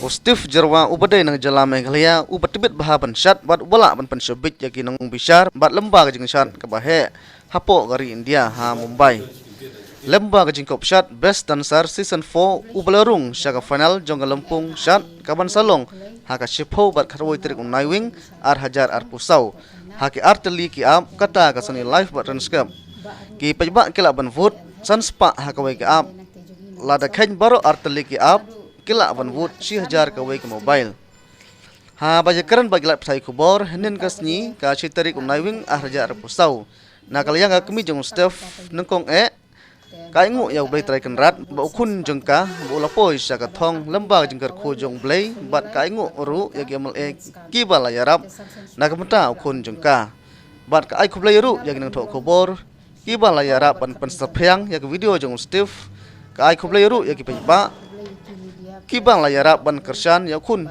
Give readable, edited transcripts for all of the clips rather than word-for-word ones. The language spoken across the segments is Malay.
Steve Jerwa ubadai nang jala Meghalaya ubatibit bahaban syat bat ubala ban pensyabit yaki nang bishar bat lembaga jing syat kabahe hapo gari India ha Mumbai. Lembaga jing kop syat Best Dancer Season 4 ubalarung syaka final jongga lempung syat kaban salong haka shipo bat karwoi trik unaiwing ar hajar ar pusau haki arteli ki ap kata kasani live bat ranskap ki pajba kila ban vote sanspa hakawai ki ap lada khen baro arteli ki ap kila ban vote 6000 kawai ke mobile ha bajakaran bagilat psai kubor henen kasni ka chitarik unaiwing ar hajar ar pusau nakaliang kami jong Steph nengkong kaingu ya blay try kenrat ba ukun jengka ba ulapoi syaka thong lembag jengkar khu jong blay bat kaingu ru ya gemal kibala yarap nakamta ukun jengka bat ka ai khu blay ru ya ginang tho khobor kibala yarap pan saphyang ya video jong Steve ka ai khu blay ru ya ki pajba kibala yarap ban kersan ya kun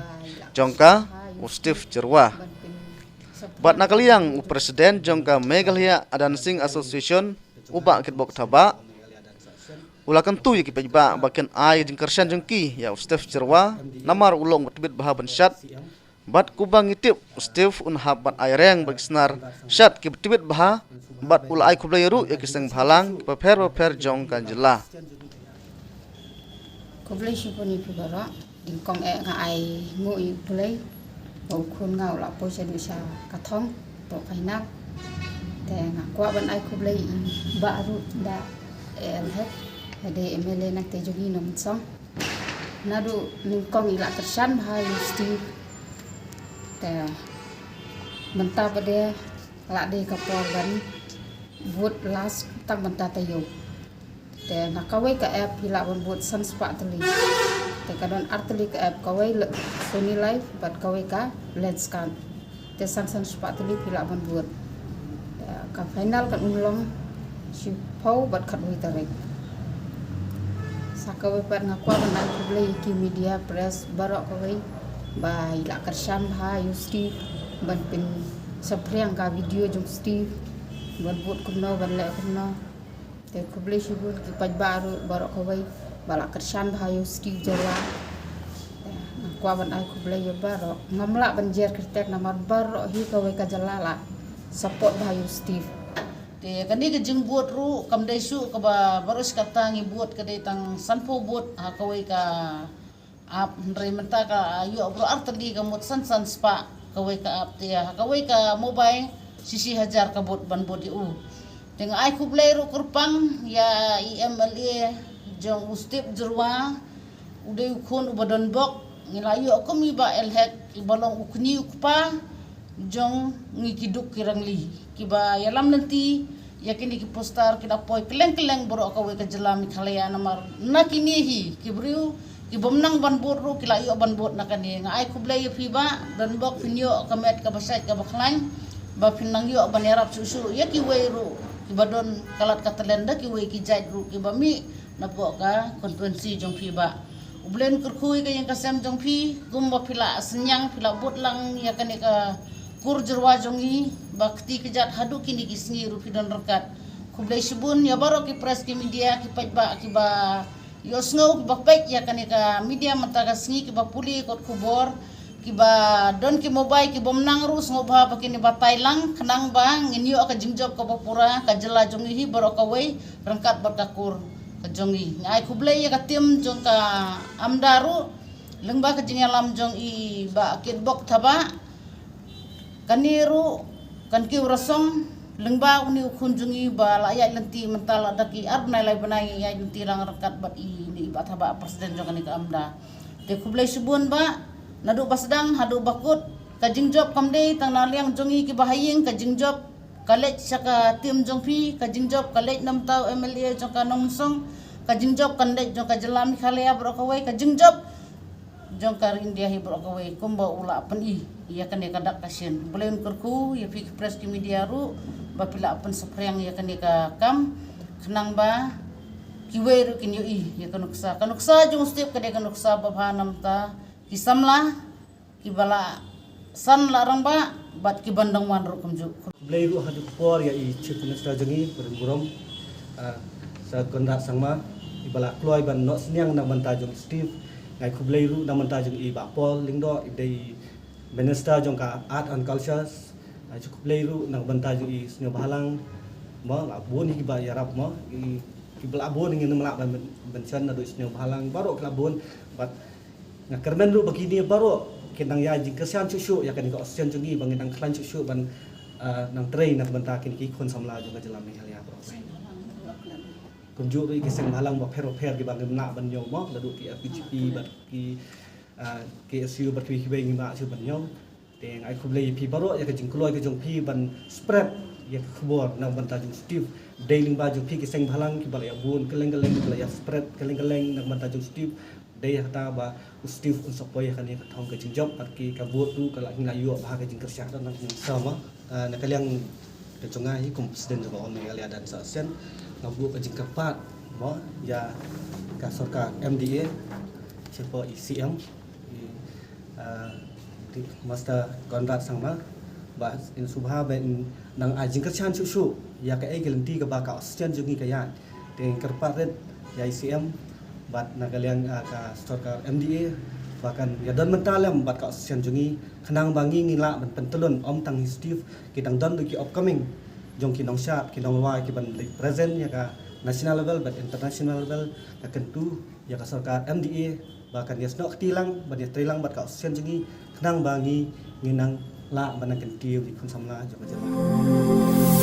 jongka Steve Jerwa bat nakaliang presiden jongka Meghalaya Dancing Association uba kitbok taba ulakan tu yaki pajba bakin ai jing kersan jengki ya Steve Jerwa namar ulong batbit bahaban syat bat kubang itip Steve unhab bat aireng bagi senar syat ki batbit baha bat ula ai kublay ru yaki seng bhalang paper jong kanjela kublay shiponi pibara dingkong nga ai ngui kublay bau khun ngau la po sedusha kathong to kainak te nga kwa ban ai kublay ba ru da het Hade MLA nak te jogi nom song nadu ningkong ila kersan bahai Steve te menta pada la de kapor ban buat last tak menta tayo te nakawai ka app ila ban buat sanspa tali te kadon arteli ka app kawai Sony Live bat kawai ka lens scan te sanspa tali ila ban buat ka final kan umlong si pau bat kadoi tarik sakawai par ngakwa banai kublay ki media press barok kawai ba ila kersan bha Steve ban pin sapriang ka video jong Steve ban buat kumno ban le kumno te kublay shibun ki paj baru barok kawai bala kersan bha Steve Jerwa ngakwa banai kublay barok ngamla banjer kritek namar barok hi kawai ka jalala support bha Steve kani ke jeng buat ru kam dai su ka ba barus kata ngi buat ka dai tang sanpo buat ha kawai ka ap ndrai menta ka yu bro artli ka mot san spa kawai ka ap te ha kawai ka mobile sisi hajar ka buat ban buat u teng ai kublay ru kurpang ya IMLA jong Steve Jerwa udai khon ubadon bok ngilayu kami ba elhek ibalong ukni ukpa jong ngikiduk kirangli kiba yalam nanti yakin ki postar kina poi keleng boro ka we ka jela Meghalaya namar nakini hi kibriu ki bomnang ban boru kila yo ban bot nakani nga ai kublay fiba dan bok pinyo kamet ka basait ka baklan ba pinang yo ban yarap susu ya ki we ru kibadon kalat katalenda ki we ki jait ru ki bami napo ka konferensi jong fiba ublen kurkhui ka yang kasam jong fi gumba pila senyang pila bot lang ya kan ka kur Jerwa jongi bakti kejat hadu kini kisngi rupi dan rekat kublay shibun ya baro ki press ki media ki pajba ki ba yosngo ki bakpek ya kan ka media mentaga sngi ki ba puli kot kubor ki ba don ki mobile ki bomnang ru sngo ba bakini ba tailang kenang ba nginyo ka jingjob ka bapura ka jela jongi hi baro ka wei rengkat berkakur ka jongi ngai kublay ya ka tim jong ka amdaru lengba ka jingalam jong i ba kitbok thaba kaniru kan ki rasong lengba uni kunjungi bala ya lenti mental daki arnai lai banai ya lenti rang rekat bat ini bat haba presiden jong ka amda te kublay subun ba nadu basdang hadu bakut kajing job kamdei tang naliang jongi ki bahaying kajing job kalej saka tim jong pi kajing job kalej nam tau MLA jong ka nongsong kajing job kandej jong ka jela Meghalaya bro kawai kajing job jong kar India hi bro kawai kumba ula pen ya kan ya kadak kasien boleh kurku ya fi press di media ru bapila apan sapriang ya kan ya kam kenang ba kiwe ru kinyo ya kanuksa jong step ka kanuksa babhanam ta kisamla kibala san larang ba bat ki bandang wan ru kumju blay ru hadu por ya i chief minister jangi burom sa konda sangma ibala kloy ban no sniang na banta jong Steve ngai khublei ru na manta jong I ba pol lingdo idei minister jong ka art and cultures ngai khublei ru na banta jong I snyo balang mo abon hi ba yarap mo I bel abon ngin melak ban chan na do snyo balang baro klabon bat nga kermen ru begini baro kinang ya jing kesian cucu ya kan ko oksigen jong I bangin nang klan cucu ban nang train na banta kin ki kon samla jong ka jalam ni halia bro kunjuk ri keseng halang ba phero pher ki bang na ban yo mo la du ki PGP bat ki KSU bat ki be ngi ma chu ban yo teng ai khublei pi baro ya ka jing kloi ka jong pi ban spread ya khbor nang ban ta jong steve dailing ba jong pi keseng halang ki bal ya bun keleng bal ya spread keleng nang ban ta jong steve dai hata ba steve un sopoi kan ya ka thong ka jing job bat ki ka bot tu ka la ngi la yo ba ka jing kerja nang sama na kaliang ke chonga hi kom presiden jo on ngali dan sa sen ngabu ka jing kapat mo ya ka sorka MDA cepo ICM di master Konrad sangma ba in subha ben nang ajing kerchan susu ya ka ai gelenti ka ba ka oksigen jungi ka yan teng kerpat red ya ICM bat nagaliang ka sorka MDA bahkan ya dan mentalam bat ka oksigen jungi khanang bangi ngila ban pentelun om tang Steve kitang dan ki upcoming jong ki nong shat ki nong wa ki ban present ya ka national level but international level ka kentu ya ka sarkar MDA bahkan ya snok tilang ban ya trilang bat ka oksigen jungi khanang bangi nginang la ban kan tiu di kun samla jong ka